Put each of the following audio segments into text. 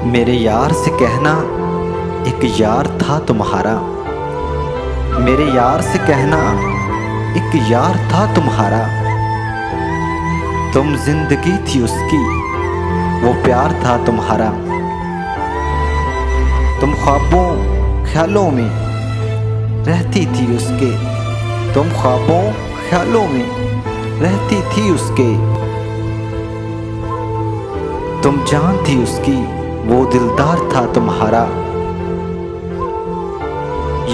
मेरे यार से कहना एक यार था तुम्हारा। मेरे यार से कहना एक यार था तुम्हारा। तुम जिंदगी थी उसकी, वो प्यार था तुम्हारा। तुम ख्वाबों ख्यालों में रहती थी उसके। तुम ख्वाबों ख्यालों में रहती थी उसके। तुम जान थी उसकी, वो दिलदार था तुम्हारा।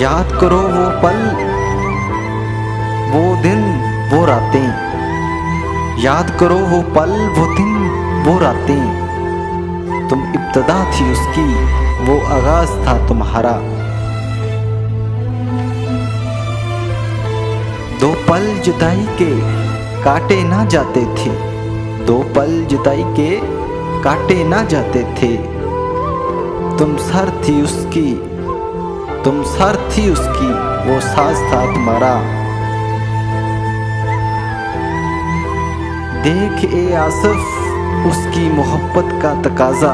याद करो वो पल, वो दिन, वो रातें। याद करो वो पल, वो दिन, वो रातें। तुम इब्तदा थी उसकी, वो आगाज था तुम्हारा। दो पल जुदाई के काटे ना जाते थे। दो पल जुदाई के काटे ना जाते थे। तुम सर थी उसकी, तुम सर थी उसकी, वो साज था तुम्हारा। देख ए आसिफ उसकी मोहब्बत का तकाजा।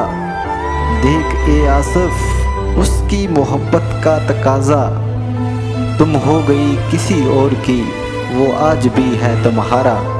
देख ए आसिफ उसकी मोहब्बत का तकाजा। तुम हो गई किसी और की, वो आज भी है तुम्हारा।